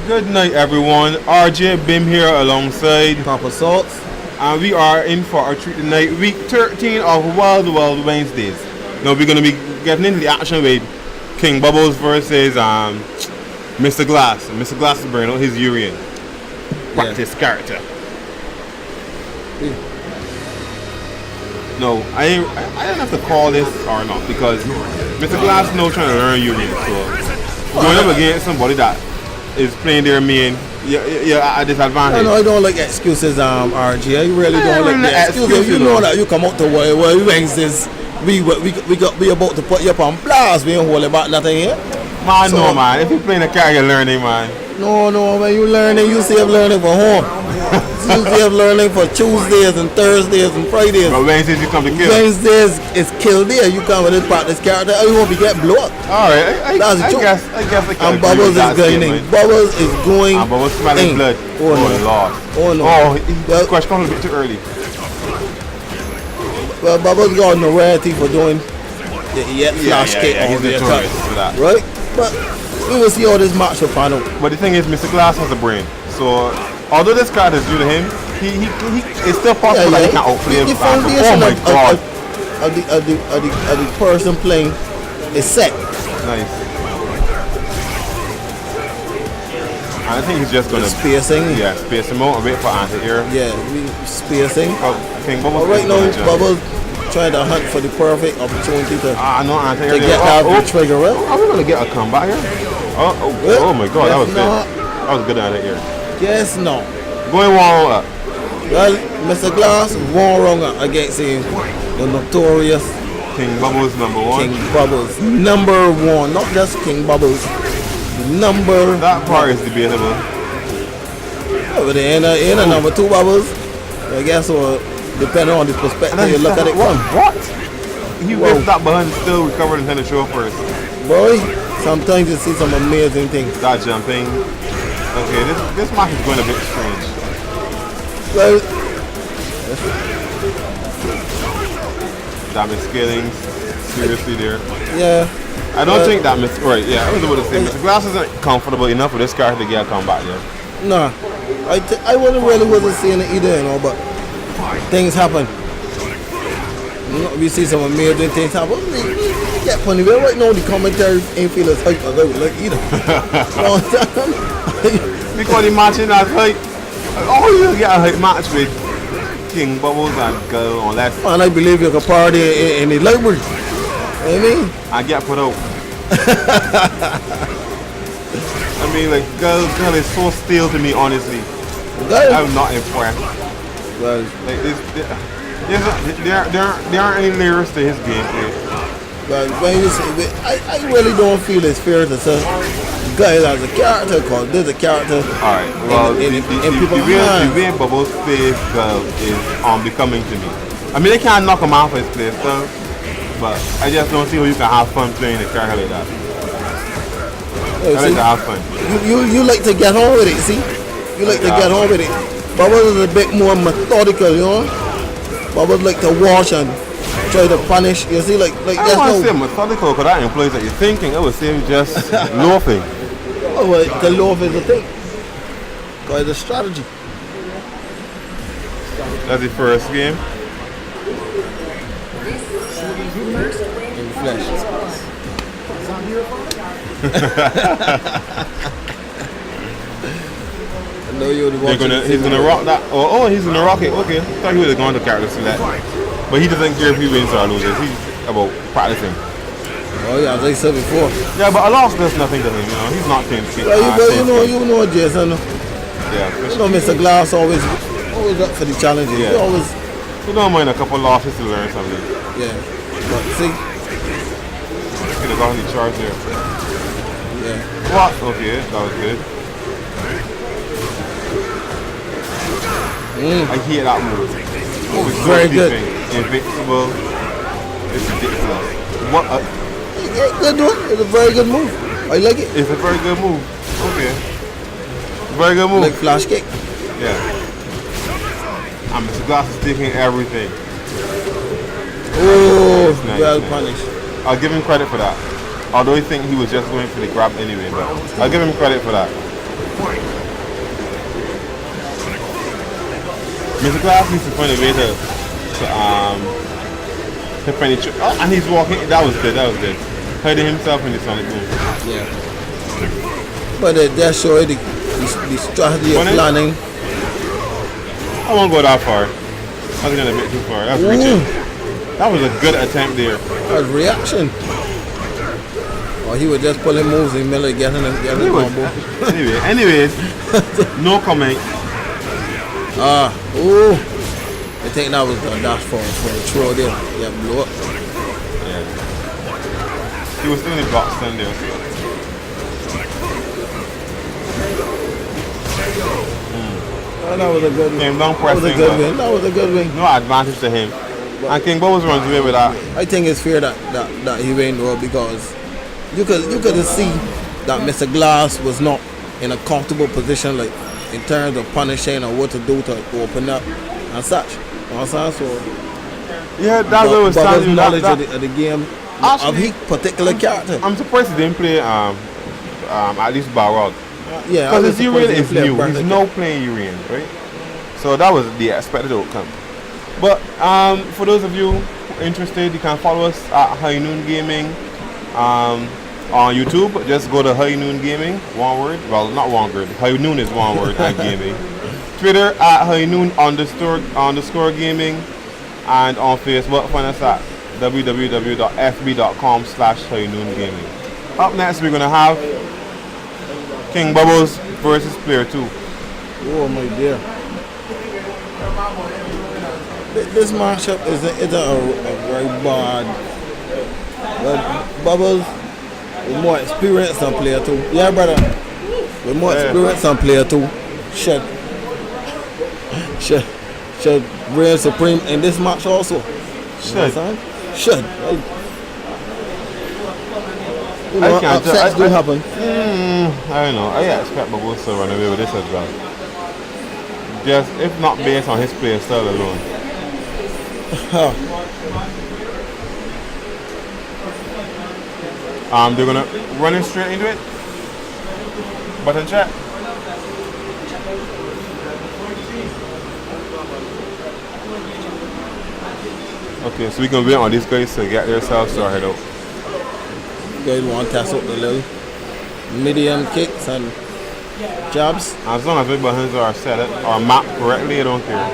Good night, everyone. RJ Bim here alongside Papa Salts. And we are in for a treat tonight, week 13 of Wild Wild Wednesdays. Now we're going to be getting into the action with KingBubbles versus Mr. Glass. And Mr. Glass is bringing out his Urian practice character. No, I don't have to call this or not because Mr. Glass knows trying to learn Urian. So going up against somebody that is playing their main, you're at a disadvantage. No, I don't like excuses, RG. I really don't like the excuses. You know that you come out to Wild Wednesdays. We about to put you up on blast. We ain't holding back nothing here. Man, so, no, man. If you're playing a character, you're learning, man. No, when you learning, you save learning for home. You save learning for Tuesdays and Thursdays and Fridays. But Wednesdays you come to kill. Wednesdays is kill day. You come with this practice character, you won't be getting blown up. Alright, I guess I can. And Bubbles is going in. Bubbles is going in. And Bubbles smelling blood. Oh, no. Lord. Oh no. Oh, he question a bit too early. Well, Bubbles got no rarity for doing the flash kick he's notorious for that. Right? But we will see how this match will pan out. But the thing is, Mr. Glass has a brain. So, although this card is due to him, it's still possible that he can outplay him. Oh my God. Of the person playing is set. Nice. I think he's just going to spacing. Yeah, space him out and wait for anti-air. Yeah, spacing. KingBubbles. Right now, Bubbles trying to hunt for the perfect opportunity to anti-air. To get the trigger. Well, are we going to get a comeback here? Oh my God, that was good. That was good anti-air. Yes, no. Going wrong up. Well, Mr. Glass won wrong against him. The notorious KingBubbles #1. KingBubbles #1, not just KingBubbles. That part is debatable. Over there, in a #2 Bubbles. I guess so, depending on the perspective you look at it from. What? He whipped that behind, still recovered and then the show first. Boy, sometimes you see some amazing things. That jumping. Okay, this match is going a bit strange. Well, That scaling seriously there. Yeah. I don't think that right. Yeah, I was about to say Mr. Glass isn't comfortable enough for this character to get a comeback there. Nah, I wasn't seeing it either, you know. But things happen. You know, we see some amazing things happen. We get funny. Well, right now the commentary ain't feel as hype as I would like either. Because the match ain't as hype. Oh, you get a hype match with KingBubbles and Girl unless. And I believe you can party in the library. You know what I mean? I get put out. I mean, like, girl is so stale to me, honestly. I'm not impressed. Well, like, there aren't any layers to his gameplay. Well, when you say, I really don't feel it's fair to say guy as a character, because there's a character. Alright, well, the way Bubbles plays Girl is unbecoming to me. I mean, they can't knock him off his play style. But I just don't see how you can have fun playing a character like that. I like to have fun. You like to get on with it, see? You like to get on with it. Bubbles is a bit more methodical, you know? Bubbles like to watch and try to punish. You see, like I don't want to say methodical because that implies that you're thinking. I would say just loafing. Oh, well, the loaf is a thing. Because it's a strategy. That's the first game. In flesh. I know you're he's gonna rock that. Oh, he's gonna rock it. Okay, I thought he was going to character select, but he doesn't care if he wins or loses. He's about practicing. Oh yeah, as I said before. Yeah, but a loss does nothing to him. You know, he's not playing. Well, you know, Jason. Yeah. You know, Mr. Glass always up for the challenges. Yeah. You don't mind a couple losses to learn something. Yeah. But see. Could have gotten the charge there. Yeah. What? Okay, that was good. I hate that move. It's very good. Invincible. It's ridiculous. What? Yeah, good one. It's a very good move. I like it. It's a very good move. Okay. Very good move. Like flash kick. Yeah. And Mr. Glass is taking everything. Oh, nice, well nice. punished. I'll give him credit for that. Although I think he was just going for the grab anyway, but I'll give him credit for that. Mr. Glass needs to find a way to penetrate. Oh, and he's walking. That was good. Hiding himself in the sonic boom. Yeah. But that show the strategy of planning. I won't go that far. I was going a bit too far. That's reaching. That was a good attempt there. That was reaction. Or he was just pulling moves in the middle of getting combo. Anyways, no comment. I think that was the dash for the throw there. Yeah, blew up. Yeah. He was still in the box stand there. That was a good win. That was a good win. No advantage to him. And KingBubbles runs away with that. I think it's fair that he went though, because you could see that Mr. Glass was not in a comfortable position, like in terms of punishing or what to do to open up and such. So yeah, that's what was telling you. Knowledge of the game, actually, of his particular character. I'm surprised he didn't play at least Barbados. Yeah, because his Urian is new. He's now playing Urian, right? So that was the expected outcome. But for those of you interested, you can follow us at Highnoon Gaming on YouTube. Just go to Highnoon Gaming, one word. Well, not one word. Highnoon is one word and gaming. Twitter at Highnoon__ gaming, and on Facebook find us at www.fb.com/Highnoon gaming. Up next, we're gonna have KingBubbles versus Player 2. Oh my dear. This matchup is a very bad. But Bubbles with more experience than Player 2. Yeah, brother. With more experience than Player 2 should reign supreme in this match also. Should. You know, upsets do happen. I don't know. I expect Bubbles to run away with this as well. Just if not based on his play style alone. They're gonna run it straight into it. Button check. Okay, so we can wait on these guys to get themselves started out. You guys want to test out the little medium kicks and jabs? As long as the buttons are set up or mapped correctly, I don't care.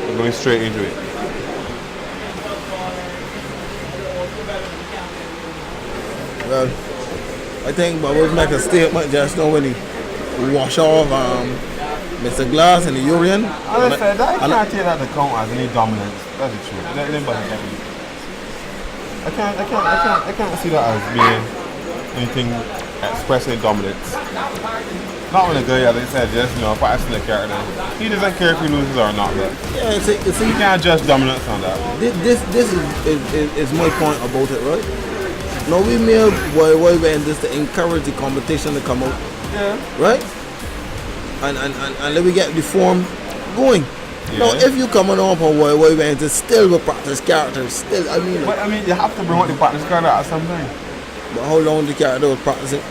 We're going straight into it. Well, I think Bubbles make a statement just now when he wash off Mr. Glass and the Urian. As I said, I can't take that to count as any dominance. That's the truth. I can't see that as being anything expressing dominance. Not when a guy, as I said, just practicing the character. He doesn't care if he loses or not, but yeah, you can't judge dominance on that. This is my point about it, right? No, we made why and just to encourage the competition to come out. Yeah. Right? And let me get the form going. Yeah. Now, if you coming up on why and just still with practice characters, still, I mean, you have to bring out the practice character at some time. But how long the character was practicing?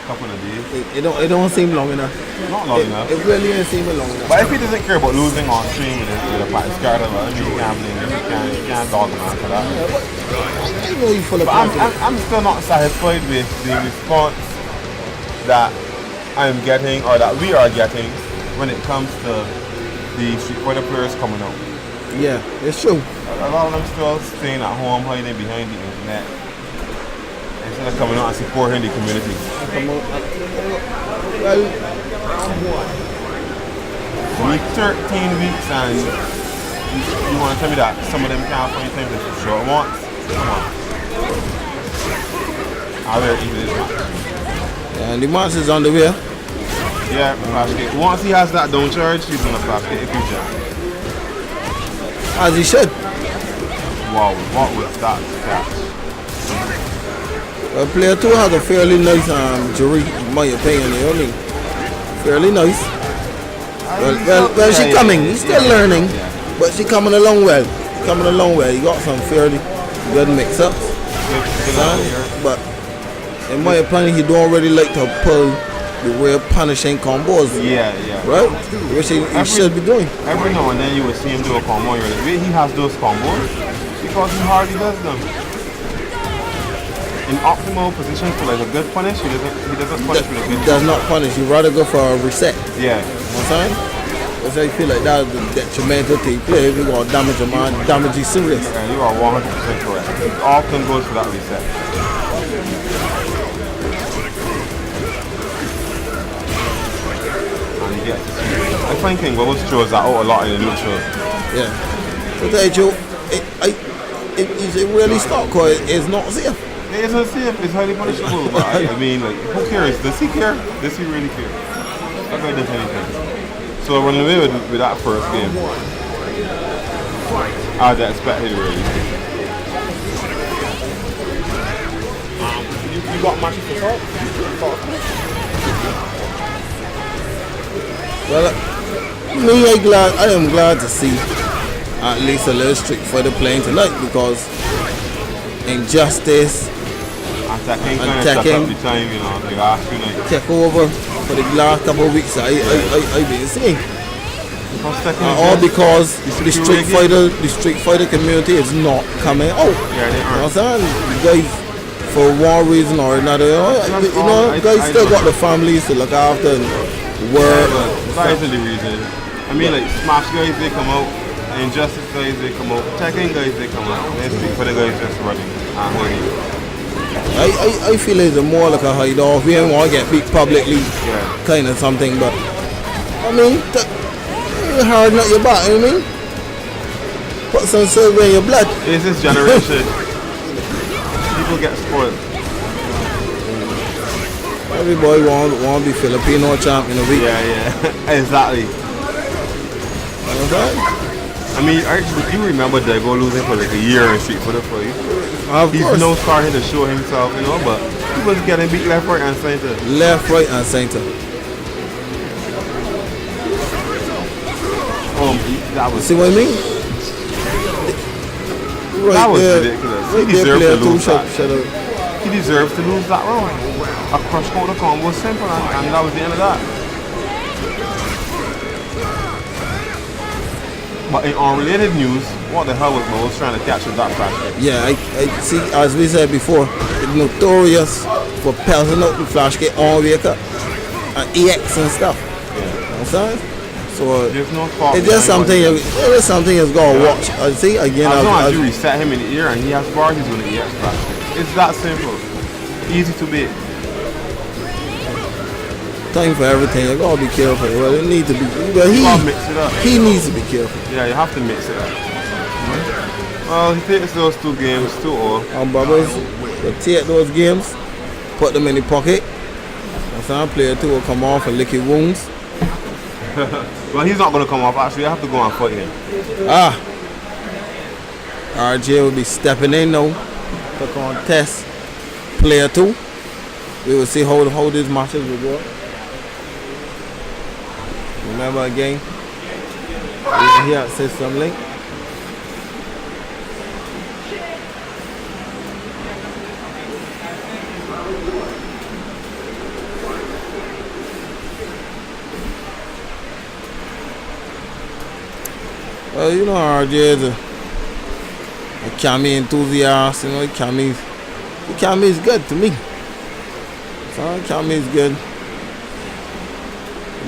Couple of days. It don't seem long enough. Not long enough. It really ain't seeming long enough. But if he doesn't care about losing on stream with a practice character, you can't dog him out for that. Yeah, I know he's full of confidence. I'm still not satisfied with the response that I'm getting or that we are getting when it comes to the Street Fighter players coming out. Yeah, it's true. A lot of them still staying at home, hiding behind the internet, instead of coming out and supporting the community. Well, week 13 weeks and you want to tell me that some of them can't find time to show it once? Come on. I'll wear even this match. And the match is on the way. Yeah, once he has that down charge, he's gonna flash it if you jump. As he should. Wow, what was that catch? Player 2 has a fairly nice jury, in my opinion. Fairly nice. Well, she's coming. He's still learning, but she's coming along well. He got some fairly good mix-ups. But in my opinion, he don't really like to pull the real punishing combos. Yeah. Right? Which he should be doing. Every now and then you will see him do a combo. You're like, wait, he has those combos because he hardly does them. In optimal positions for like a good punish, he doesn't punish with a good. He does not punish. He rather go for a reset. Yeah. You know what I'm saying? That's how you feel like that is detrimental to your play. If you want to damage a man, damage is serious. Yeah, you are 100% correct. He often goes for that reset. And he gets I find KingBubbles shows that out a lot in the neutral. Yeah. But it really stuck because it's not safe. It isn't safe, it's highly punishable, but I mean, like, who cares? Does he care? Does he really care? That guy does anything. So running away with that first game, as expected, really. You got matches to talk? Well, I am glad to see at least a little Street Fighter playing tonight because Injustice Attacking kind of shut up the time, you know, the last few nights. Take over for the last couple of weeks I've been seeing. All because the Street Fighter community is not coming out. Yeah, they are. You know what I'm saying? The guys, for one reason or another, guys still got the families to look after and work. That isn't the reason. I mean, like, Smash guys, they come out. Injustice guys, they come out. Tekken guys, they come out. And Street Fighter guys just running. I feel it's more like a hide off. We don't want to get beat publicly, kind of something. But I mean, harden up your back. You know what I mean? Put some silver in your blood. It's this generation. People get spoiled. Everybody want to be Filipino champ in a week. Yeah, exactly. I mean, actually, do you remember Dago losing for like a year in Street Fighter for you? He's now starting to show himself, you know, but he was getting beat left, right, and center. Left, right, and center. That was. See what I mean? Right, that was ridiculous. Right, he deserved to lose that. He deserves to lose that round. A crush counter combo was simple, and that was the end of that. But in unrelated news, what the hell was Mo's trying to catch with that flash? Yeah, I see, as we said before, it's notorious for pelting out the flash kit on vehicle and EX and stuff. Yeah. You know what I'm saying? So there's no fault. It's just something it's gonna watch. I see again. As long as you reset him in the ear and he has bar, he's gonna EX flash. It's that simple. Easy to beat. Time for everything. You gotta be careful. Well, it needs to be. Well, mix it up. He needs to be careful. Yeah, you have to mix it up. Well, he takes those 2 games 2-0. Bubbles will take those games, put them in the pocket. Some player 2 will come off and lick his wounds. Well, he's not gonna come off. Actually, I have to go and fight him. RJ will be stepping in now to contest player 2. We will see how these matches will go. Remember again, we're here at System Link. Well, you know, RJ is a Kami enthusiast. You know, Kami is good to me. So Kami is good.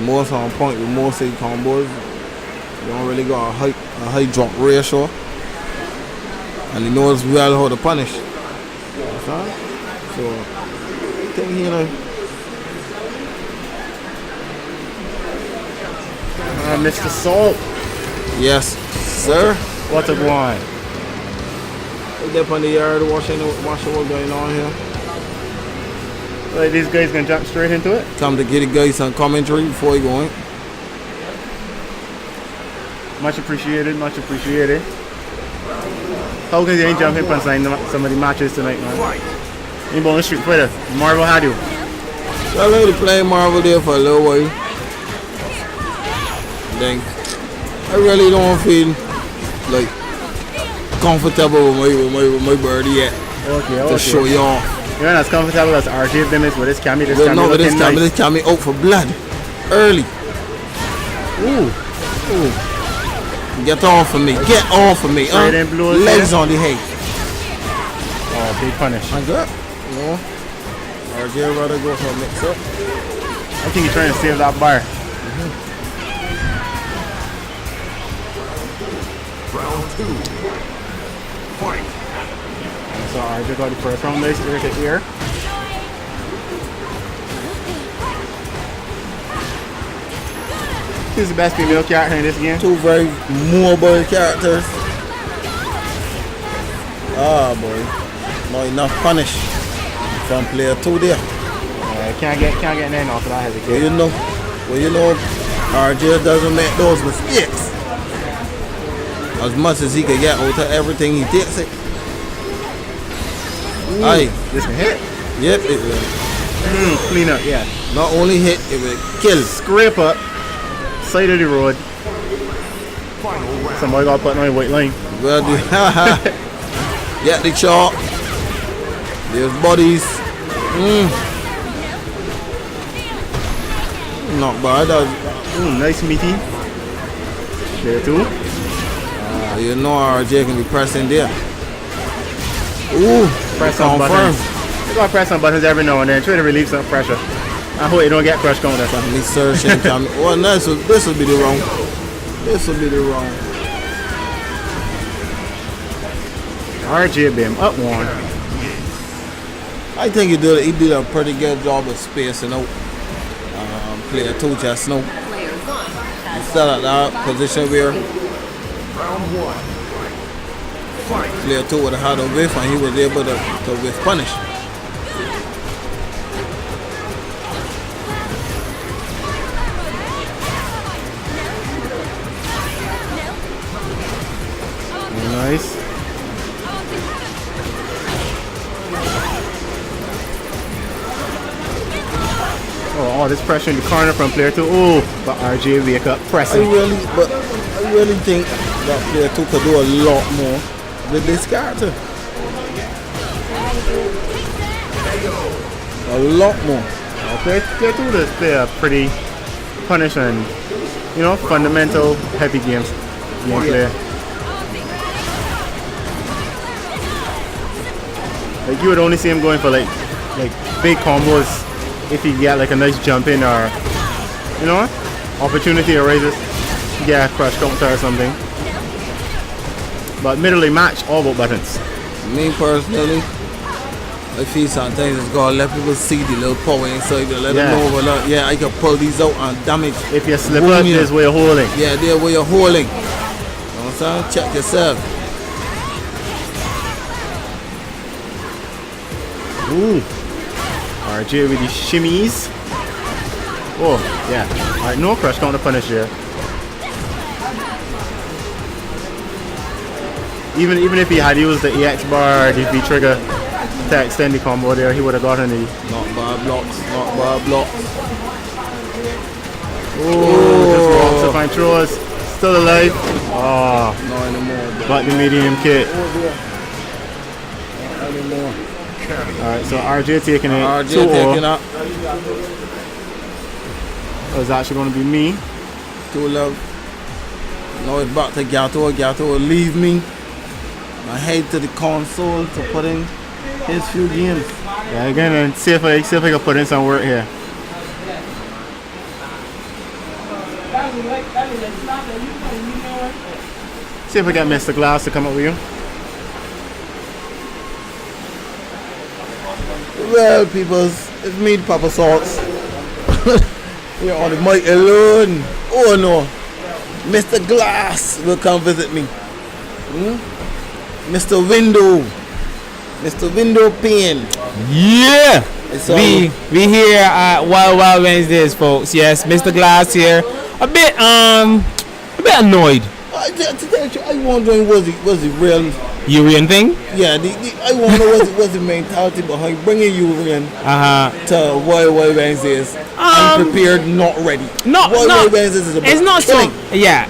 Most on point with most of the combos. You don't really got a high drop ratio. And he knows well how to punish. So I think he Mr. Salt. Yes, sir. What's up, wine? We're up on the yard watching what's going on here. Like these guys gonna jump straight into it? Come to get the guys some commentary before you go in. Much appreciated, much appreciated. How can you ain't jump in and sign some of the matches tonight, man? You born Street Fighter. Marvel had you. So I like to play Marvel there for a little while. Then I really don't feel like comfortable with my birdie yet. Okay. To show you off. You're not as comfortable as RJ Bim is with his cammy. This Well, cammy no, but looking this nice. cammy out for blood. Early. Ooh. Get on for me. Get on for me. Straight in blows Legs here. on the head. Oh, big punish. And good. No. RJ rather go for a mix up. I think he's trying to save that bar. Round 2. Fight. So RJ got the first round nice ear to ear. Who's the best female character in this game? Two very mobile characters. Ah boy. Not enough punish from player 2 there. Can't get nothing off of that hesitation. Well you know RJ doesn't make those mistakes. As much as he can get out of everything he takes it. Aye. This can hit. Yep, it will. Clean up, yeah. Not only hit, it will kill. Scrape up. Side of the road. Somebody got put on a white line. Well, get the chop. There's bodies. Not bad. Nice meaty. There too. You know RJ can be pressing there. Ooh, Press some confirm. buttons. You gotta press some buttons every now and then. Try to relieve some pressure. I hope you don't get crush count or something. Me searching. Well, no, this will be the wrong. This will be the wrong. RJ Bim up one. I think he did a pretty good job of spacing out. Player 2 just now. Instead of that position where Round 1. Fight. player 2 would have had a whiff and he was able to whiff punish. Nice. Oh, this pressure in the corner from player 2. Oh, but RJ wake up I pressing. really think that player 2 could do a lot more with this character. A lot more. Player 2 does play a pretty punish and fundamental heavy gameplay. Like you would only see him going for like big combos if he get like a nice jump in or opportunity arises. Yeah, crush counter or something. But middle of the match, all about buttons. Me personally, I feel sometimes it's gotta let people see the little power inside there. Let them know, I can pull these out and damage. If you slip up, there's where you're holding. Yeah, there where you're holding. You know what I'm saying? Check yourself. Ooh. RJ with the shimmies. Oh, yeah. Alright, no crush counter punish there. Even if he had used the EX bar or the V trigger to extend the combo there, he would have gotten the. Not bad blocks. Not bad blocks. Oh, just walks up and throws. Still alive. Oh, Not anymore. but the medium kit. Not anymore. Alright, so RJ taking it. RJ 2-0. taking up. It was actually going to be me. 2 love. Now it's back to Yato. Yato will leave me. I head to the console to put in his few games. Yeah, again, and see if I can put in some work here. See if I get Mr. Glass to come up with you. Well, peoples, it's me, Papa Salts. We're on the mic alone. Oh no, Mr. Glass will come visit me. Mr. Window Pane. Yeah, It's we here at Wild Wednesdays, folks. Yes, Mr. Glass here. A bit annoyed. I wondering was the real Urian thing. I wonder what's the mentality behind bringing Urian to Wild Wednesdays unprepared, not ready. Wild Wednesdays is about it's not killing. so. Yeah,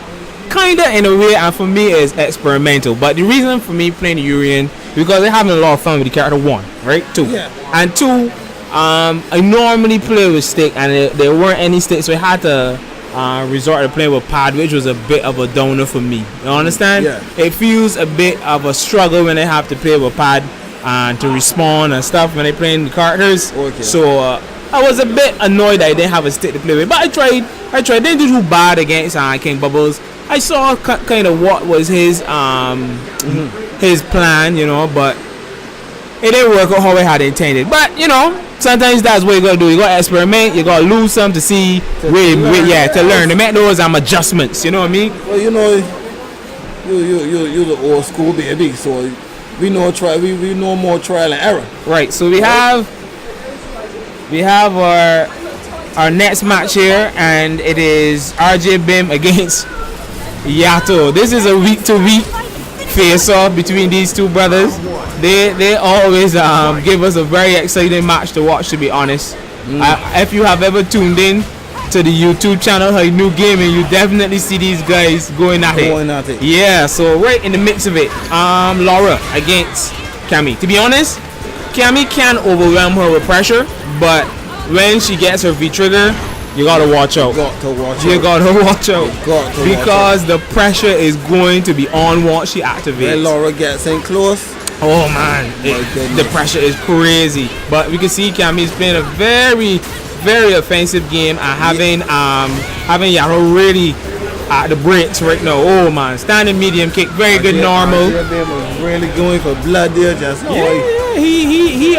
kinda in a way, and for me it's experimental. But the reason for me playing Urian because they're having a lot of fun with the character. 1, right? 2, Yeah. and 2. I normally play with stick, and there weren't any sticks, so I had to resort to playing with pad, which was a bit of a downer for me. You understand? Yeah. It feels a bit of a struggle when I have to play with pad and to respawn and stuff when I playing the characters. Okay. So I was a bit annoyed that I didn't have a stick to play with, but I tried. Didn't do too bad against KingBubbles. I saw kind of what was his plan, you know, but it didn't work out how I had intended. But you know, sometimes that's what you gotta do. You gotta experiment. You gotta lose some to see to learn. To make those adjustments. You know what I mean? Well, you know, you the old school baby, so we know we know more trial and error. Right. So we have our next match here, and it is RJ Bim against Yato. This is a week-to-week face-off between these two brothers. They always give us a very exciting match to watch, to be honest. If you have ever tuned in to the YouTube channel Highnoon Gaming, you definitely see these guys going at it. Yeah, so right in the mix of it. Laura against Cammy. To be honest, Cammy can overwhelm her with pressure, but when she gets her V-trigger, you gotta watch out. You gotta watch out. Because the pressure is going to be on once she activates. When Laura gets in close. Oh man, the pressure is crazy. But we can see Cammy's playing a very, very offensive game and having Yato really at the brakes right now. Oh man, standing medium kick, very good normal. Really going for blood there, just he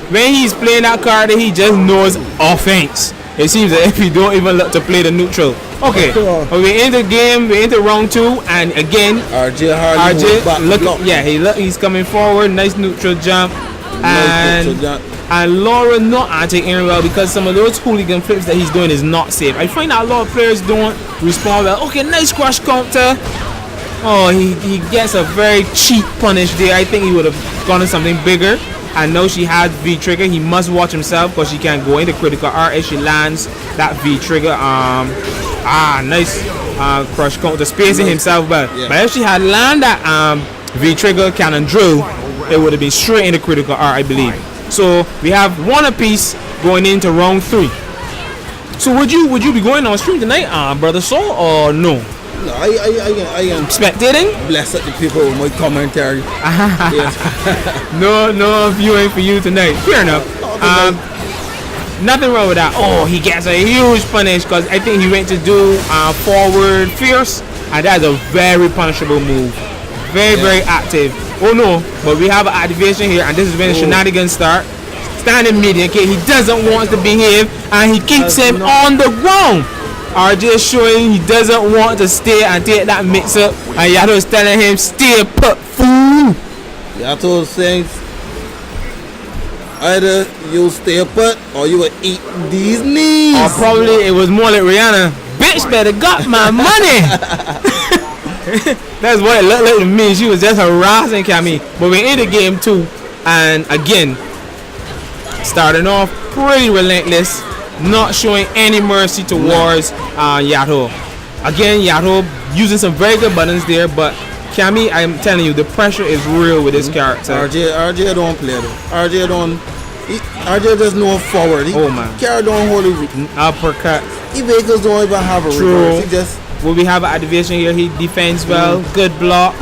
when he's playing that card, he just knows offense. It seems that if he don't even look to play the neutral. Okay, we're in the game, we're into round 2, and again, RJ he's coming forward, nice neutral jump, and Laura not taking well because some of those hooligan flips that he's doing is not safe. I find that a lot of players don't respond well. Okay, nice crush counter. Oh, he gets a very cheap punish there. I think he would have gone to something bigger. I know she has V-trigger. He must watch himself because she can go into critical art if she lands that V-trigger. Nice crush counter, spacing himself well. Yeah. But if she had landed that V-trigger cannon drill, it would have been straight into critical art, I believe. So we have 1 apiece going into round 3. So would you be going on stream tonight, Brother Soul, or no? No, I am spectating. Bless up the people with my commentary. No viewing for you tonight. Fair enough. Nothing wrong with that. Oh, he gets a huge punish because I think he went to do forward fierce, and that's a very punishable move. Very active. Oh no, but we have an activation here, and this is when the shenanigans start. Standing medium kick. He doesn't want to behave, and he keeps him on the ground. RJ showing he doesn't want to stay and take that mix up, and Yato is telling him stay put, fool. Yato is saying either you stay put or you will eat these knees. Or probably it was more like Rihanna, bitch better got my money. That's what it looked like to me. She was just harassing Cammy. But we're in the game too, and again starting off pretty relentless, not showing any mercy towards Yato. Again, Yato using some very good buttons there, but Cammy, I'm telling you, the pressure is real with this character. RJ don't play though. RJ just know forward. Carry don't hold it. Uppercut. He vehicles don't even have a reverse. He just. Will we have an activation here? He defends well. Good block.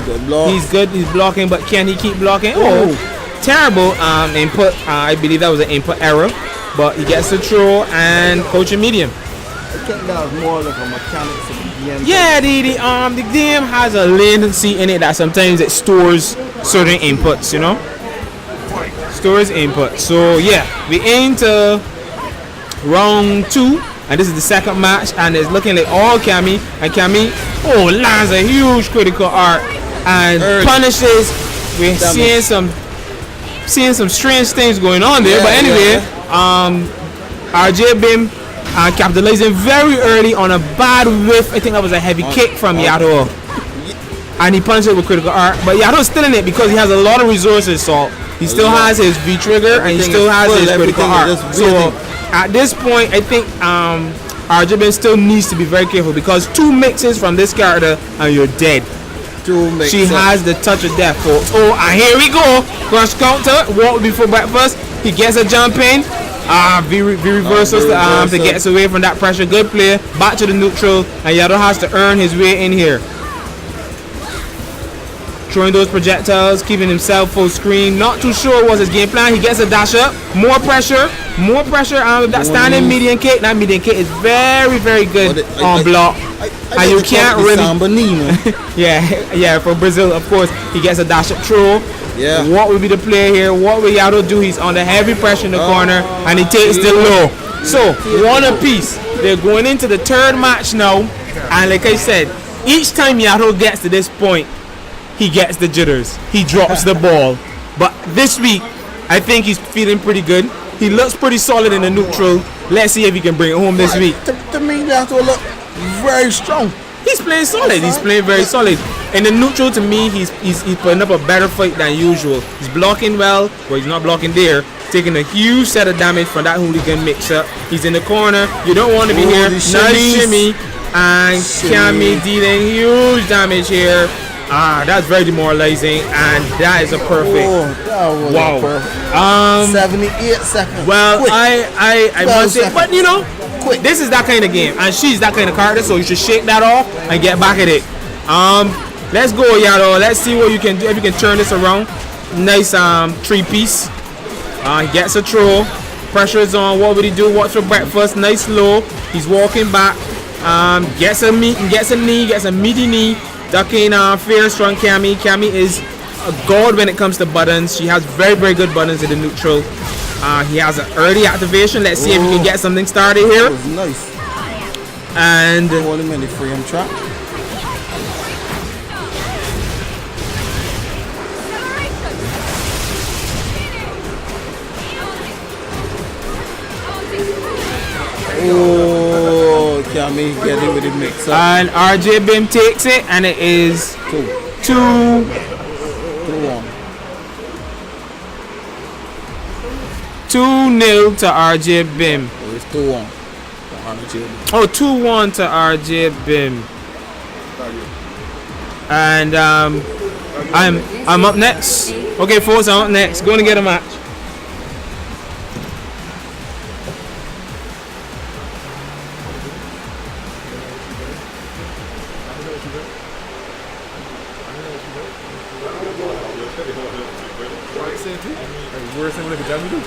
He's good. He's blocking, but can he keep blocking? Oh, terrible input. I believe that was an input error. But he gets the throw and coaching medium. I think that was more like a mechanics of the game. Yeah, the game has a latency in it that sometimes it stores certain inputs, you know? Stores input. So yeah, we aim to round 2, and this is the second match, and it's looking like all Cammy, and Cammy lands a huge critical art and punishes. We're seeing some strange things going on there, but anyway. RJ Bim capitalizing very early on a bad whiff. I think that was a heavy kick from Yato, and he punched it with critical art. But Yato's still in it because he has a lot of resources. So he still has his V trigger and he still has his critical art. So at this point, I think RJ Bim still needs to be very careful because 2 mixes from this character and you're dead. True mix She up. has the touch of death, folks. Oh, and here we go. Crush counter. Walk before breakfast. He gets a jump in. V reversals the arm to get away from that pressure. Good play. Back to the neutral. And Yato has to earn his way in here. Throwing those projectiles, keeping himself full screen. Not too sure what's his game plan. He gets a dash up. More pressure. More pressure. That standing median kick. That median kick is very, very good on block. And you can't really. Yeah, for Brazil, of course, he gets a dash up throw. Yeah. What will be the play here? What will Yato do? He's under heavy pressure in the corner, and he takes the low. So, one apiece. They're going into the third match now, and like I said, each time Yato gets to this point, he gets the jitters. He drops the ball. But this week, I think he's feeling pretty good. He looks pretty solid in the neutral. Let's see if he can bring it home this week. To me, Yato look very strong. He's playing solid. He's playing very solid. In the neutral, to me, he's putting up a better fight than usual. He's blocking well, but he's not blocking there. Taking a huge set of damage from that hooligan mix-up. He's in the corner. You don't want to be here. Nice shimmy. And Cammy dealing huge damage here. That's very demoralizing, and that is a perfect. That was perfect. 78 seconds. Well, Quick. I must say, but you know, Quick. this is that kind of game, and she's that kind of character, so you should shake that off and get back at it. Let's go, Yato. Let's see what you can do if you can turn this around. Nice 3-piece. Gets a throw. Pressure is on. What would he do? What's for breakfast? Nice low. He's walking back. Gets a knee. Gets a meaty knee. Ducking fair strong Cammy. Cammy is a god when it comes to buttons. She has very, very good buttons in the neutral. He has an early activation. Let's see if we can get something started here. That was nice. And Hold him in the frame trap. Oh, Cammy get it with the mix up. And RJ Bim takes it, and it is 2-1 to RJ Bim. Oh, it's 2-1. Oh, 2-1 to RJ Bim. And I'm up next. Okay, folks, I'm up next. Going to get a match. Worst thing we could tell me do.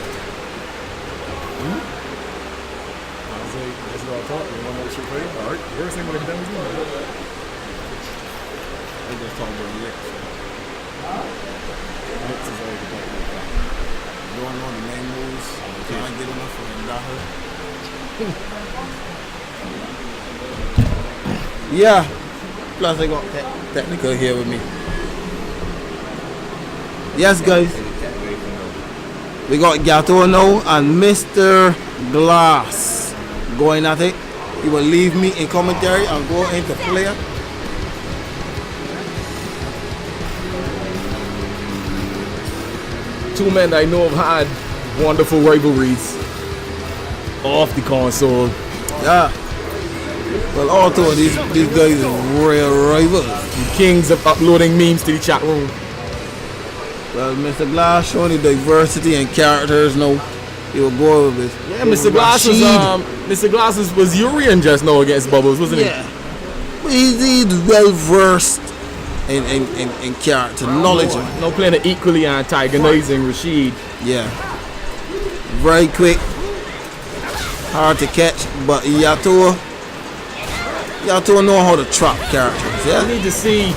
Alright, worst thing we could tell me do. They just talk about licks. Licks is always about that. Going on the main moves. Can't get enough of them. Yeah. Plus I got technical here with me. Yes, guys. We got Yato now and Mr. Glass going at it. He will leave me in commentary and go into player. Two men I know have had wonderful rivalries off the console. Yeah. Well, all two of these guys are real rivals. The kings of uploading memes to the chat room. Well, Mr. Glass showing the diversity and characters now. He will go with this. Yeah, Mr. Glass was Urian just now against Bubbles, wasn't he? Yeah. He's well versed in character, knowledge. No playing an equally antagonizing Rashid. Yeah. Very quick. Hard to catch, but Yato know how to trap characters, yeah? You need to see,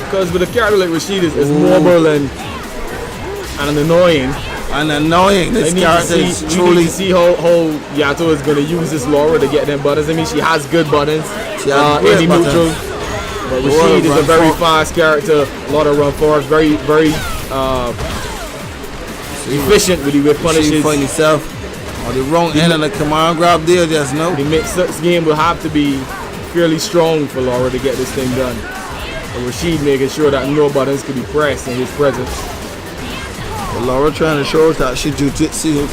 because with a character like Rashid is mobile and annoying. This character is truly. You need to see how Yato is going to use this Laura to get them buttons. I mean, she has good buttons She has in great the buttons. neutral. But Rashid is a very fast character, a lot of run forwards, very, very efficient with punishes. She find himself on the wrong end of the command grab there just now. The mix-ups game will have to be fairly strong for Laura to get this thing done. And Rashid making sure that no buttons could be pressed in his presence. But Laura trying to show us that she jiu-jitsu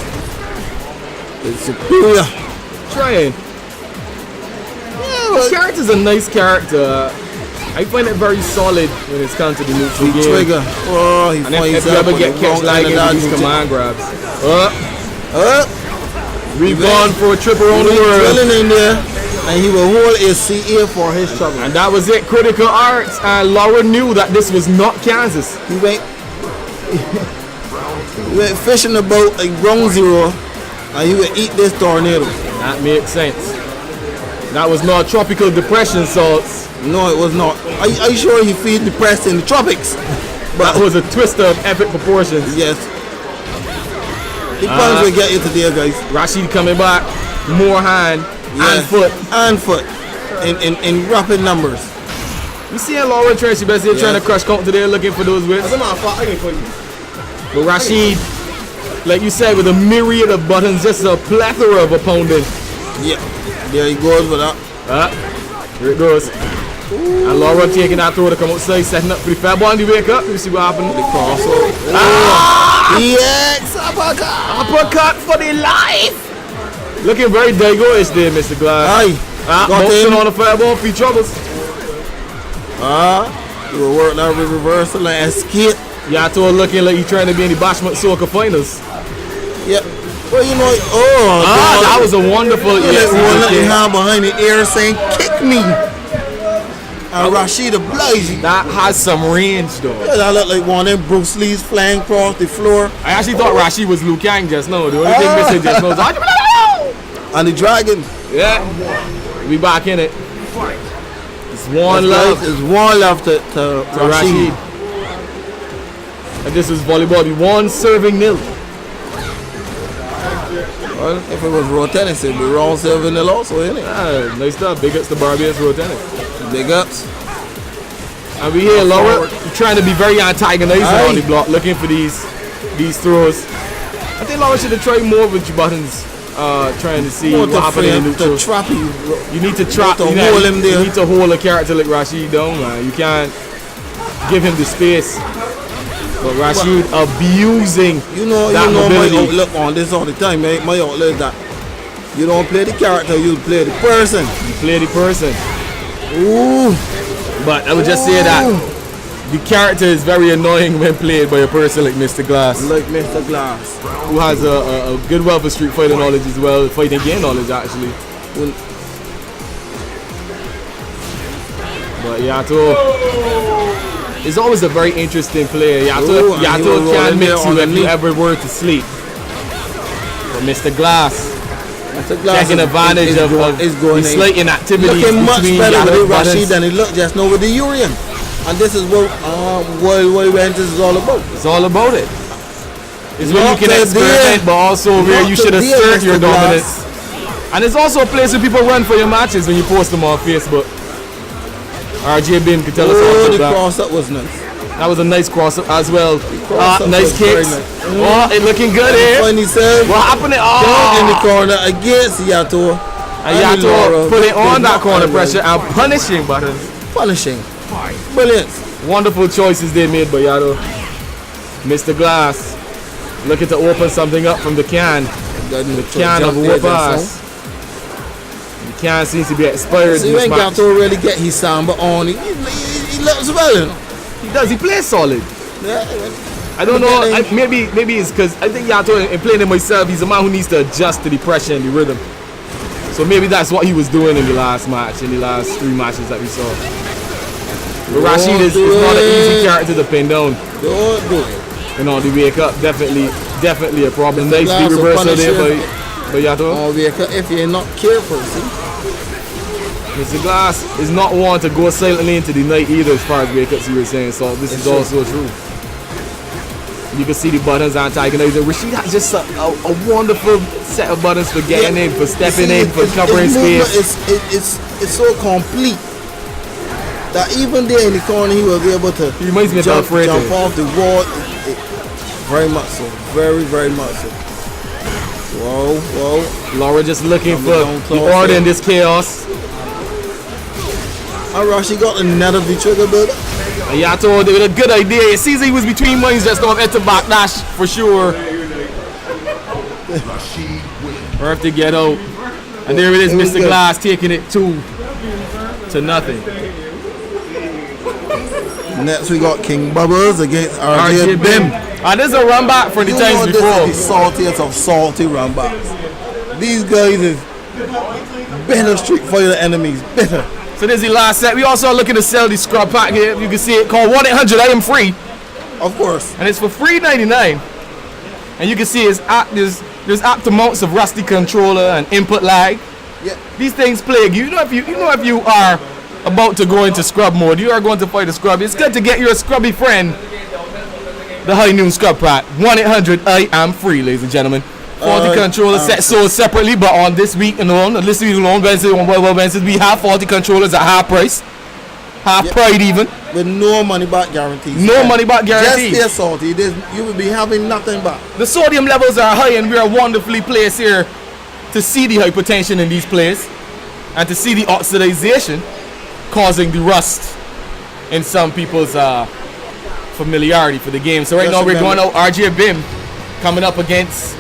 is superior. Trying. Yeah, well, the character's a nice character. I find it very solid when it's come to the neutral The game. trigger. Oh, he And finds if you out ever on get the catch wrong like end it of with these that command grabs. We've Even- gone for a trip around the He's world. drilling in there, and he will hold his CA for his trouble. And that was it, Critical Arts. And Laura knew that this was not Kansas. He went fishing the boat at ground zero, and he would eat this tornado. That makes sense. That was not tropical depression salts. No, it was not. Are you sure he feels depressed in the tropics? That was a twister of epic proportions. Yes. The plans will get you today, guys. Rashid coming back, more hand Yeah. and foot. And foot. In rapid numbers. You see Laura Tracy basically trying to Yes. crush count today, looking for those wins. As a matter of fact, I can put you. But Rashid, like you said, with a myriad of buttons, just a plethora of opponents. Yeah. There he goes with that. Here it goes. And Laura taking that throw to come outside, setting up for the fair ball. And you wake up, you see what happened. Crossover. Yes, uppercut. Uppercut for the life. Looking very Dago-ish there, Mr. Glass. Aye. Got Bouncing him. on the fair ball, few troubles. He will work that with reversal and escape. Yato looking like he's trying to be in the Bashment Soccer finals. Yep. Well, you know, That was a wonderful He let one let kick. hand behind the ear saying, kick me. And Rashid obliged. That has some range though. That looked like one of them Bruce Lee's flying across the floor. I actually thought Rashid was Liu Kang just now. The only thing missing just now was And the dragon. yeah. We back in it. It's one love It's one love to to Rashid. Rashid. And this is volleyball. The one serving nil. Well, if it was raw tennis, it'd be wrong 7-0 also, innit? Nice stuff. Big ups to Barbados Road Tennis. Big ups. And we here, Laura, trying to be very antagonizing Aye. on the block, looking for these throws. I think Laura should have tried more with your buttons, trying to see Want what to happened in the frame, neutral. to trap you. You need to trap. to You hold him there. You need to hold a character like Rashid down, man. You can't give him the space. But Rashid abusing You know that my mobility. outlook on this all the time, man. My outlook is that you don't play the character, you play the person. You play the person. Ooh. But I would just say that the character is very annoying when played by a person like Mr. Glass, Like Mr. Glass. who has a good wealth of street fighting knowledge as well, fighting game knowledge actually. When- But Yato is always a very interesting player. Ooh, Yato, and he Yato will roll can in mix there you on the if you knee. ever were to sleep. But Mr. Glass Mr. Glass taking advantage is of going the in. slight inactivity Looking much between better Yato with Rashid buttons. than he looked just now with the Urian. And this is what World Events is all about. It's all about it. It's when you Not can today. experiment, but also where Not you should today, assert your Mr. Glass. dominance. And it's also a place where people run for your matches when you post them on Facebook. RJ Bin could tell us all Oh, the about that. cross up was nice. That was a nice cross up as well. cross-up Nice was very kicks. nice. Oh, it looking good here. Funny serve. What happened? Down in the Oh, corner against Yato. and Laura Yato putting did on that not corner play pressure and punishing buttons. Punishing. Brilliant. Wonderful choices they made by Yato. Mr. Glass looking to open something up from the can. The Can of whoop ass. The can seems to be expired See in this when match. Yato really get his samba on, he looks well. You know? He does. He plays solid. Yeah, I don't know. Yeah, Maybe it's because I think Yato, in playing him myself, he's a man who needs to adjust to the pressure and the rhythm. So maybe that's what he was doing in the last match, in the last 3 matches that we saw. But Rashid is not an easy character to pin down. don't do it. You know, the wake up definitely a problem. Mr. Nice Glass big will reversal punish there you. by Yato. Oh, if you're not careful, see? Mr. Glass is not one to go silently into the night either, as far as wake ups you were saying. So this is true. also true. You can see the buttons antagonizing. Rashid has just a wonderful set of buttons for getting in, for stepping See, in, for his covering movement space. It's so complete that even there in the corner he was able to He reminds me of jump Alfredo. off the wall. Very much so. Very, very much so. Whoa. Laura just looking Coming for down the close order there. in this chaos. And Rashi got the net of the trigger builder. And Yato with a good idea. It seems he was between mines just now. Enter backdash for sure. Rashid wins. Or if they get out. And there it is, It was Mr. good. Glass taking it 2-0. Next we got KingBubbles against RJ Bim. And this is a run back for the times This before. is the saltiest of salty run backs. These guys is better Street Fighter enemies. Better. So this is the last set. We also are looking to sell the scrub pack here. You can see it called 1-800 I am free. Of course. And it's for $3.99. And you can see there's apt amounts of rusty controller and input lag. Yeah. These things plague you. If you are about to go into scrub mode, you are going to fight a scrub. It's good to get your scrubby friend the Highnoon scrub pack. 1-800 I am free, ladies and gentlemen. 40 controllers set sold separately, but on this week alone, Wednesday, we have 40 controllers at half price. Half price even. With no money back guarantees. No money back guarantee. Just stay salty. You will be having nothing back. The sodium levels are high, and we are wonderfully placed here to see the hypertension in these players and to see the oxidization causing the rust in some people's familiarity for the game. So right now we're going out RJ Bim coming up against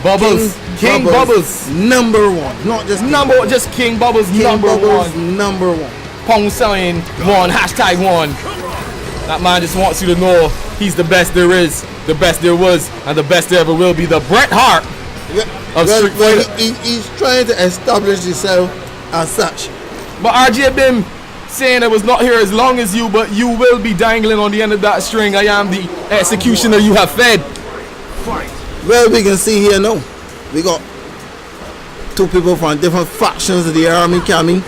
Bubbles. KingBubbles. Number one. Not just KingBubbles number one. Pong sign one, #1. That man just wants you to know he's the best there is, the best there was, and the best there ever will be. The Bret Hart of Street Fighter. He's trying to establish himself as such. But RJ Bim saying I was not here as long as you, but you will be dangling on the end of that string. I am the executioner you have fed. Well, we can see here now. We got two people from different factions of the army coming.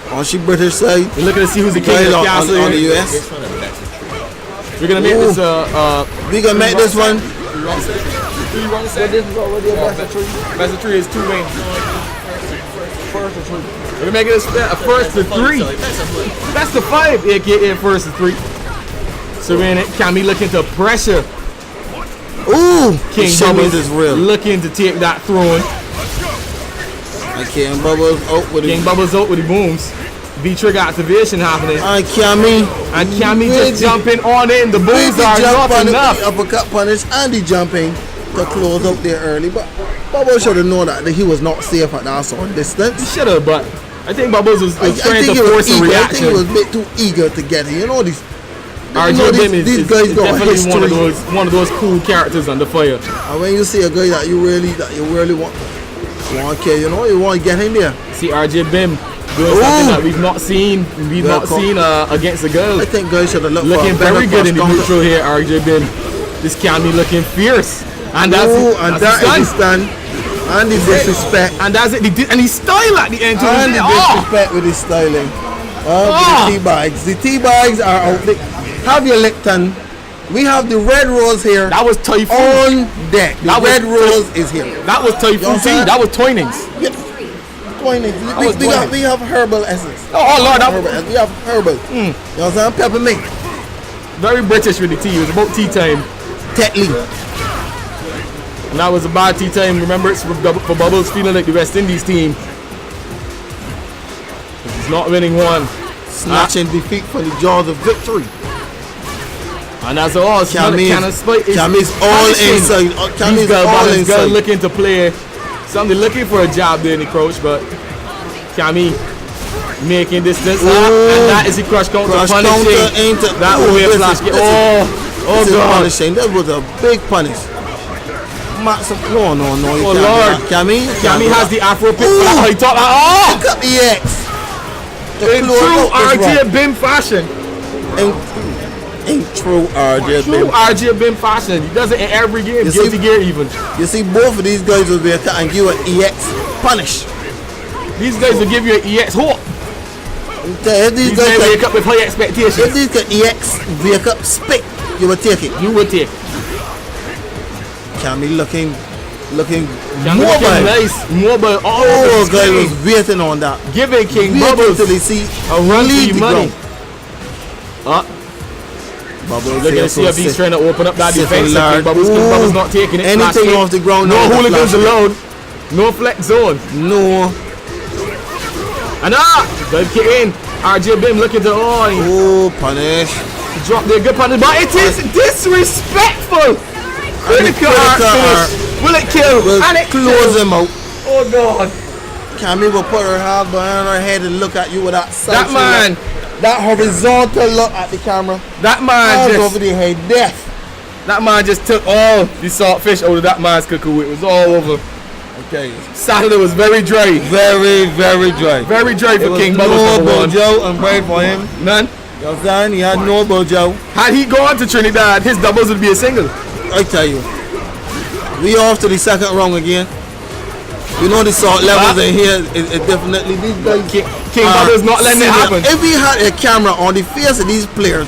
On the British side. We're looking to see who's the king of the castle on the US. We're gonna make this we gonna make this one. Best of 3 is 2 wins. We're gonna make this a first to 3. Best of 5, aka first to 3. So we're in it. Cammy looking to pressure. Ooh, KingBubbles is real. Looking to take that throne. KingBubbles out with KingBubbles out with the booms. V-trigger activation happening. And Cammy just jumping on in. The booms are not enough. The uppercut punish and the jumping to close out there early. But Bubbles should have known that he was not safe at that sort of distance. He should have, but I think Bubbles was trying to force a reaction. I think he was a bit too eager to get it. You know these. RJ Bim is got definitely one of those cool characters under fire. And when you see a guy that you really want to kill, you know, you want to get in there. See RJ Bim doing something that we've not seen against the girls. I think guys should have looked looking very good in the neutral here. RJ Bim, this Cammy looking fierce, and that's the stand. And the disrespect. And that's it. And his style at the end. And the disrespect with his styling. With the tea bags. The tea bags are out. Have your lectern. We have the red rose here. That was Typhoon. On deck. The red rose is here. That was Typhoon tea. That was Twinings. Yep. Twinings. We have herbal essence. Oh Lord. We have herbal. You know what I'm saying? Peppermint. Very British with the tea. It was about tea time. Tetley. And that was a bad tea time. Remember, it's for Bubbles feeling like the West Indies team. He's not winning one. Snatching defeat for the jaws of victory. And that's all. Cammy's all inside. Cammy's all inside. Looking to play something, looking for a job there in the crouch, but Cammy making distance. And that is the crush counter punishing. That will be a flash kick. Oh God. Punishing. That was a big punish. No. Oh Lord. Cammy has the Afro pick. He thought that. Pick up the X. In true RJ Bim fashion. In true RJ Bim fashion. He does it in every game. Guilty Gear even. You see, both of these guys will be attacked and give you an EX punish. These guys will give you an EX hope. These guys wake up with high expectations. If these can EX wake up spit, you will take it. You will take it. Cammy looking mobile. Nice, mobile. Oh, guy was waiting on that. Giving KingBubbles a run for the money. Bubbles looking to see if he's trying to open up that defense. KingBubbles not taking it. Anything off the ground. No hooligans allowed. No flex zone. No. And good kick in. RJ Bim looking to punish. Drop their good punish, but it is disrespectful. Critical finish. Will it kill? And it close him out. Oh God. Cammy will put her hand behind her head and look at you with that. That man That horizontal look at the camera. That I man was just over the head death. that man just took all the saltfish out of that man's cooker. It was all over. Okay. Saturday was very dry. Very, very dry. Very dry It for was King no Bubbles. number one. Bojo and pray for him. None. You know what I'm saying? He had no Bojo. Had he gone to Trinidad, his doubles would be a single. I tell you. We off to the second round again. You know the salt levels in here is definitely these guys. King Bubbles not letting it happen. If we had a camera on the face of these players,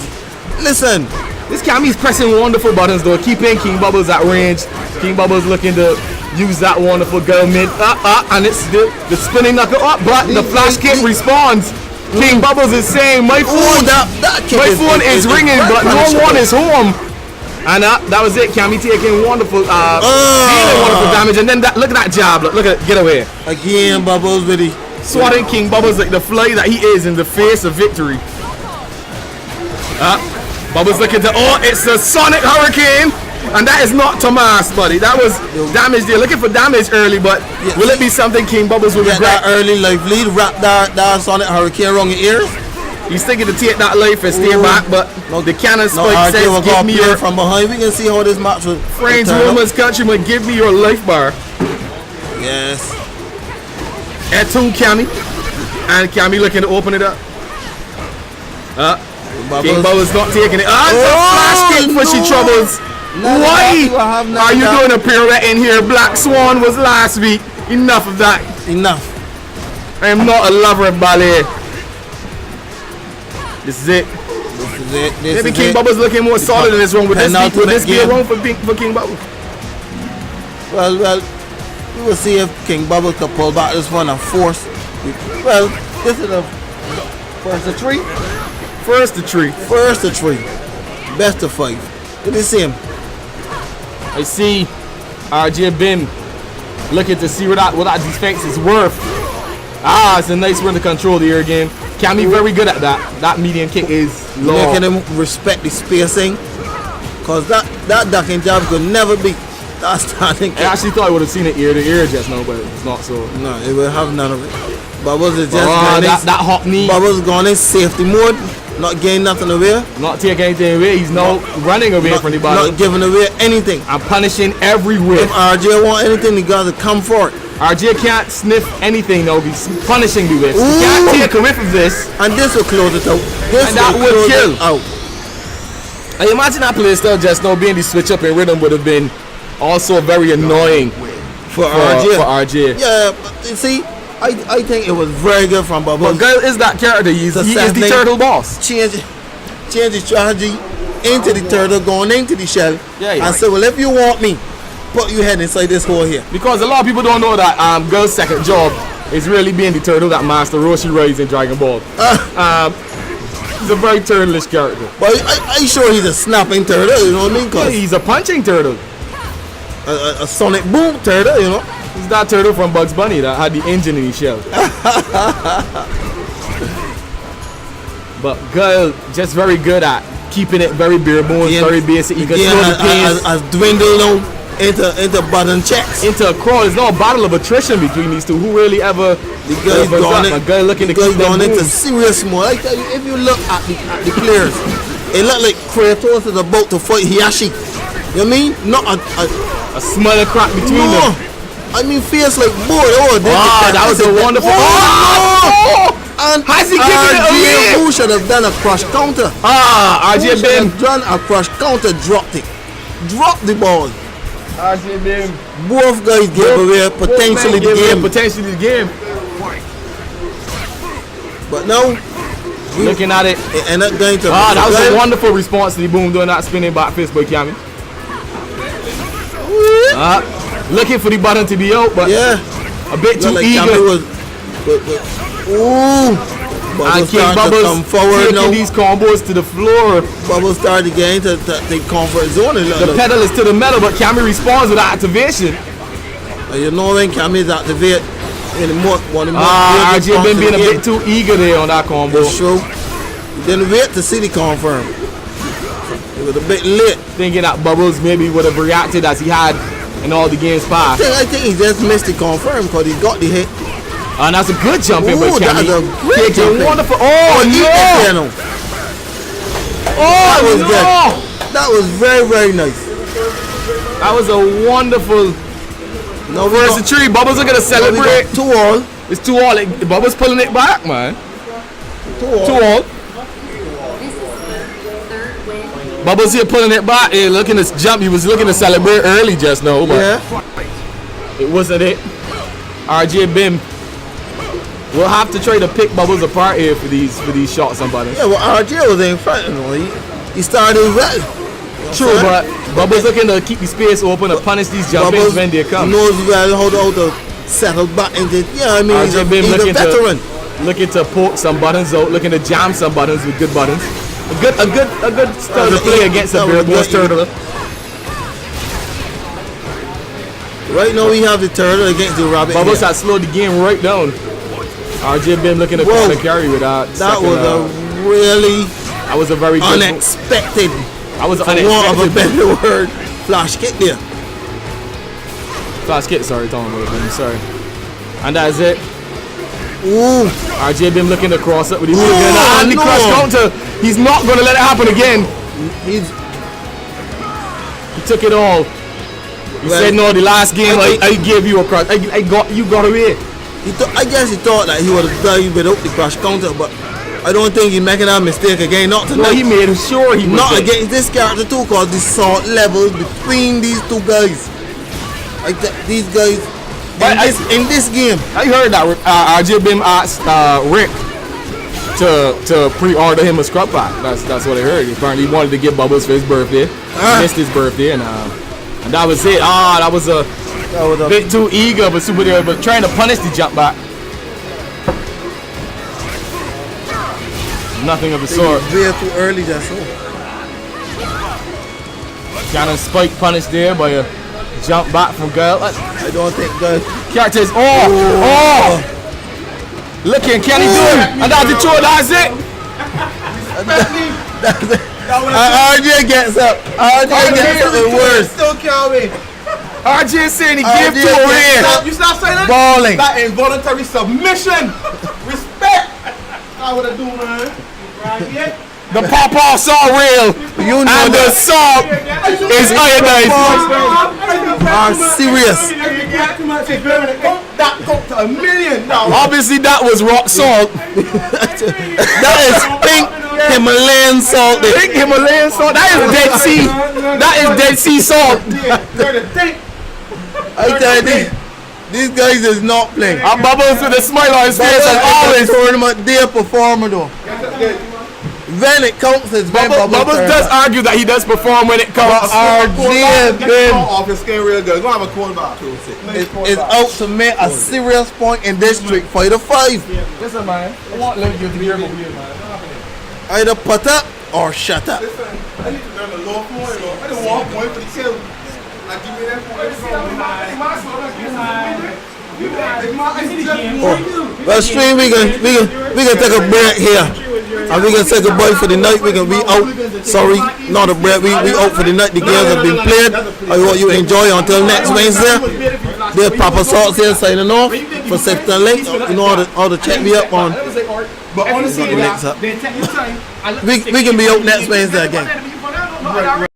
listen. This Cammy's pressing wonderful buttons though, keeping King Bubbles at range. King Bubbles looking to use that wonderful girl mid, and it's the spinning knuckle up, but the flash kick responds. King Bubbles is saying, my phone, is ringing, but no one is home. And that was it. Cammy taking wonderful, dealing wonderful damage, and then look at that jab. Look at it, get away. Again, Bubbles with the Swatting King Bubbles like the fly that he is in the face of victory. Bubbles looking to, it's a Sonic Hurricane, and that is not Tomas, buddy. That was damage there. Looking for damage early, but will it be something King Bubbles will regret? that early life lead, wrap that Sonic Hurricane around your ears. He's thinking to take that life and stay back, but the cannon No, spike says, we're give gonna me play your from behind. We can see how this match will friends, turn out. women's countrymen, give me your life bar. Yes. At 2 Cammy, and Cammy looking to open it up. King Bubbles not taking it. Flash kick for she troubles. Why are you doing a pirouette in here? Black Swan was last week. Enough of that. Enough. I am not a lover of ballet. This is it. Maybe King Bubbles looking more solid in this round. Would this be a round for King Bubbles? Well, we will see if King Bubbles can pull back this one and force. Well, this is a first to 3. First to 3. First to 3. Best of 5. Let me see him. I see RJ Bim looking to see what that defense is worth. It's a nice run to control the air game. Cammy very good at that. That medium kick is low. Making him respect the spacing. Cause that ducking jab could never be that standing kick. I actually thought I would have seen it ear to ear just now, but it's not so. No, it will have none of it. Bubbles is just that hot knee. Bubbles gone in safety mode. Not getting nothing away. Not taking anything away. He's now running away from the bottom. Not giving away anything. I'm punishing everywhere. If RJ want anything, he got to come for it. RJ can't sniff anything though. He's punishing the whiffs. He can't take a whiff of this. And this will close it out. And that will kill. Out. I imagine that play style just now being the switch up in rhythm would have been also very annoying for RJ. Yeah, but you see, I think it was very good from Bubbles. But Girl is that character. He is the turtle boss. Change the strategy into the turtle, going into the shell, and say, well, if you want me, put your head inside this hole here. Because a lot of people don't know that Girl's second job is really being the turtle that Master Roshi rides in Dragon Ball. He's a very turtleish character. But I'm sure he's a snapping turtle, you know what I mean? Yeah, he's a punching turtle. A sonic boom turtle, you know? He's that turtle from Bugs Bunny that had the engine in his shell. But Girl just very good at keeping it very bare bones, very basic. He can throw the pace. As dwindle now into button checks. Into a crawl. There's no battle of attrition between these two. Who really ever the Girl looking to keep them into serious mode. I tell you, if you look at the players, it look like Kratos is about to fight Hiyashi. You know what I mean? Not a smaller crack between them. I mean, feels like boy. That was a wonderful. And has he given it away? Who should have done a crush counter? RJ Bim done a crush counter. Dropped it. Dropped the ball. RJ Bim. Both guys gave away potentially the game. Potentially the game. But now, looking at it, ended up going to. That was a wonderful response to the boom doing that spinning back fist by Cammy. Looking for the button to be out, but a bit too eager. And King Bubbles come forward taking these combos to the floor. Bubbles started to get into the comfort zone. The pedal is to the metal, but Cammy responds with activation. You know when Cammy is activated, RJ been being a bit too eager there on that combo. That's true. He didn't wait to see the confirm. It was a bit lit. Thinking that Bubbles maybe would have reacted as he had in all the games past. I think he just missed the confirm because he got the hit. And that's a good jump in by Ooh, that Kenny. is a great jump in. Wonderful. Oh, Eat no. that piano. Oh, That was no. good. That was very, very nice. That was a wonderful Now we first got, tree. Bubbles are going to now we celebrate. got 2-all. It's 2-all. Bubbles pulling it back, man. 2-all. 2-all. This is the third win. Bubbles here pulling it back. Hey, looking to jump. He was looking to celebrate early just now, but Yeah. it wasn't it. RJ Bim. We'll have to try to pick Bubbles apart here for these shots and buttons. Yeah, well, RJ was in front. You know, he started well. True, but Bubbles looking to keep the space open and punish these jump-ins when they come. knows well how to settle back into. Yeah, I mean, he's RJ Bim a looking veteran. looking to poke some buttons out, looking to jam some buttons with good buttons. A good style to play against a Barbados turtle. Right now we have the turtle against the rabbit. Bubbles here. has slowed the game right down. RJ Bim looking to Whoa. kind of carry with that. That second, was a really that was a very good. unexpected, I was for want of a unexpected. better word, flash kick there. Flash kick, sorry, Tom. I'm sorry. And that is it. Ooh, RJ Bim looking to cross up with the hooligan. Oh, And the no. crush counter. He's not going to let it happen again. he's He took it all. He Well, said no. The last game, I think- I gave you a crush. You got away. I guess he thought that he would have died without the crash counter, but I don't think he's making that mistake again. Not No, tonight. he made sure he was Not there. against this character too, cause the salt level between these two guys. These guys But in this game. I heard that RJ Bim asked Rick to pre-order him a scrub pack. That's what I heard. Apparently he wanted to get Bubbles for his birthday. He missed his birthday, and that was it. That was a bit too eager, but trying to punish the jump back. Nothing of the sort. Way too early, that's all. Cannon spike punish there by a jump back from Girl. I don't think guys. Characters. Looking, can he do it? And that's the two. That's it. RJ gets up. RJ gets up and worse. Still can't win. RJ saying he RJ gave two away. gets You stop saying that? Balling. That involuntary submission. Respect. That's what I do, man. Right, yeah. The pawpaw saw real. You know And the that. salt is iodized. Are serious. That go to $1 million now. Obviously, that was rock salt. That is pink Himalayan salt. Pink Himalayan salt. That is Dead Sea. That is Dead Sea salt. I tell you, these guys is not playing. And Bubbles with a smile on his face as always. Tournament day performer though. When it counts, it's when Bubbles does argue that he does perform when it comes. RJ Bim Off your skin real good. Go have a quarterback. is out to make a serious point in this Street Fighter 5. Listen, man. I want to let you to hear me, man. Either put up or shut up. Listen, I need to learn the law for it. I don't want point for the kill. Like, give me that point. Well, stream, we can take a break here, and we can say goodbye for the night. We can be out. Sorry, not a break. We out for the night. The games have been played. I hope you enjoy until next Wednesday. There's Papa Salts here signing off for Sefton Links. You know how to check me up on. But honestly, We can be out next Wednesday again.